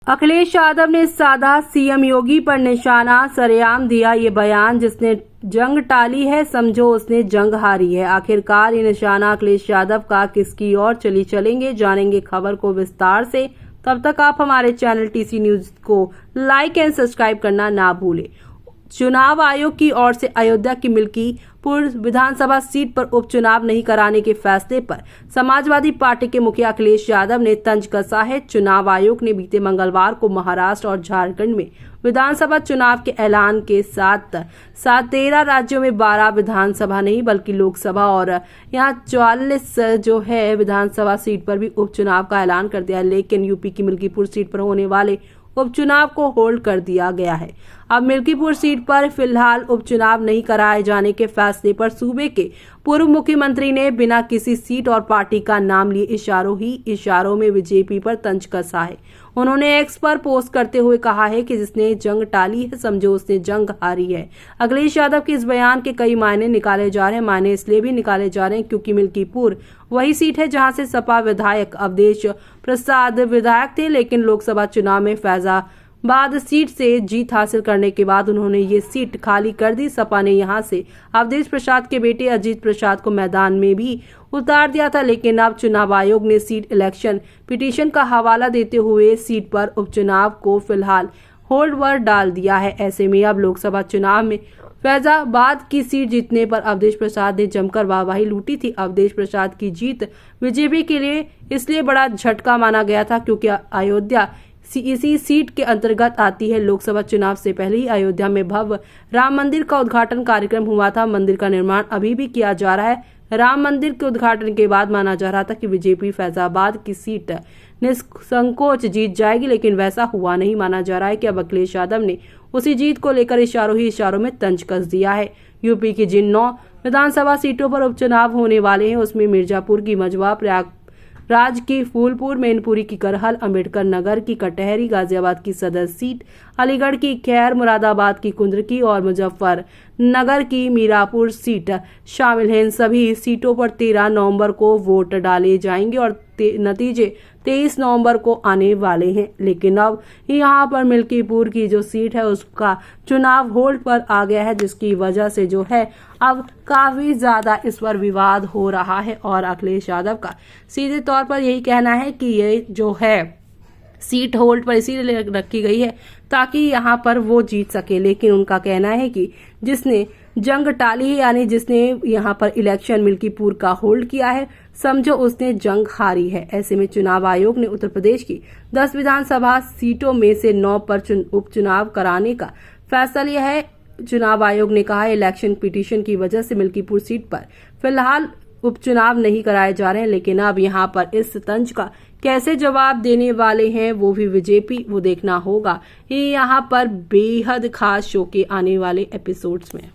अखिलेश यादव ने साधा सीएम योगी पर निशाना, सरेआम दिया ये बयान। जिसने जंग टाली है समझो उसने जंग हारी है। आखिरकार ये निशाना अखिलेश यादव का किसकी ओर चलेंगे, जानेंगे खबर को विस्तार से। तब तक आप हमारे चैनल टीसी न्यूज को लाइक एंड सब्सक्राइब करना ना भूलें। चुनाव आयोग की ओर से अयोध्या की मिल्कीपुर विधानसभा सीट पर उपचुनाव नहीं कराने के फैसले पर समाजवादी पार्टी के मुखिया अखिलेश यादव ने तंज कसा है। चुनाव आयोग ने बीते मंगलवार को महाराष्ट्र और झारखंड में विधानसभा चुनाव के ऐलान के साथ 13 राज्यों में 12 विधानसभा नहीं बल्कि लोकसभा और यहां 44 जो है विधानसभा सीट पर भी उपचुनाव का ऐलान कर दिया है। लेकिन यूपी की मिल्कीपुर सीट पर होने वाले उपचुनाव को होल्ड कर दिया गया है। अब मिल्कीपुर सीट पर फिलहाल उपचुनाव नहीं कराए जाने के फैसले पर सूबे के पूर्व मुख्यमंत्री ने बिना किसी सीट और पार्टी का नाम लिए इशारों में बीजेपी पर तंज कसा है। उन्होंने एक्स पर पोस्ट करते हुए कहा है कि जिसने जंग टाली है समझो उसने जंग हारी है। अखिलेश यादव के इस बयान के कई मायने निकाले जा रहे हैं। मायने इसलिए भी निकाले जा रहे हैं क्योंकि मिल्कीपुर वही सीट है जहां से सपा विधायक अवधेश प्रसाद विधायक थे, लेकिन लोकसभा चुनाव में फैजाबाद सीट से जीत हासिल करने के बाद उन्होंने ये सीट खाली कर दी। सपा ने यहां से अवधेश प्रसाद के बेटे अजीत प्रसाद को मैदान में भी उतार दिया था, लेकिन अब चुनाव आयोग ने सीट इलेक्शन पिटीशन का हवाला देते हुए सीट पर उपचुनाव को फिलहाल होल्ड पर डाल दिया है। ऐसे में अब लोकसभा चुनाव में फैजाबाद की सीट जीतने पर अवधेश प्रसाद ने जमकर वाहवाही लूटी थी। अवधेश प्रसाद की जीत बीजेपी के लिए इसलिए बड़ा झटका माना गया था क्योंकि अयोध्या इसी सीट के अंतर्गत आती है। लोकसभा चुनाव से पहले ही अयोध्या में भव्य राम मंदिर का उद्घाटन कार्यक्रम हुआ था। मंदिर का निर्माण अभी भी किया जा रहा है। राम मंदिर के उद्घाटन के बाद माना जा रहा था कि बीजेपी फैजाबाद की सीट निसंकोच जीत जाएगी, लेकिन वैसा हुआ नहीं। माना जा रहा है कि अब अखिलेश यादव ने उसी जीत को लेकर इशारों में तंज कस दिया है। यूपी की जिन 9 विधानसभा सीटों पर उपचुनाव होने वाले हैं उसमें मिर्जापुर की मझवा, प्रयागराज की फूलपुर, मैनपुरी की करहल, अम्बेडकर नगर की कटहरी, गाजियाबाद की सदर सीट, अलीगढ़ की खैर, मुरादाबाद की कुंद्रकी और मुजफ्फरनगर की मीरापुर सीट शामिल हैं। इन सभी सीटों पर 13 नवंबर को वोट डाले जाएंगे और नतीजे 23 नवंबर को आने वाले हैं। लेकिन अब यहाँ पर मिल्कीपुर की जो सीट है उसका चुनाव होल्ड पर आ गया है, जिसकी वजह से जो है अब काफी ज्यादा इस पर विवाद हो रहा है। और अखिलेश यादव का सीधे तौर पर यही कहना है कि ये जो है सीट होल्ड पर इसीलिए रखी गई है ताकि यहाँ पर वो जीत सके। लेकिन उनका कहना है कि जिसने जंग टाली है यानी जिसने यहाँ पर इलेक्शन मिल्कीपुर का होल्ड किया है समझो उसने जंग हारी है। ऐसे में चुनाव आयोग ने उत्तर प्रदेश की 10 विधानसभा सीटों में से 9 पर उपचुनाव कराने का फैसला लिया है। चुनाव आयोग ने कहा है इलेक्शन पिटीशन की वजह से मिल्कीपुर सीट पर फिलहाल उपचुनाव नहीं कराए जा रहे हैं, लेकिन अब यहाँ पर इस तंज का कैसे जवाब देने वाले हैं वो भी बीजेपी वो देखना होगा। ये यहाँ पर बेहद खास शो के आने वाले एपिसोड्स में।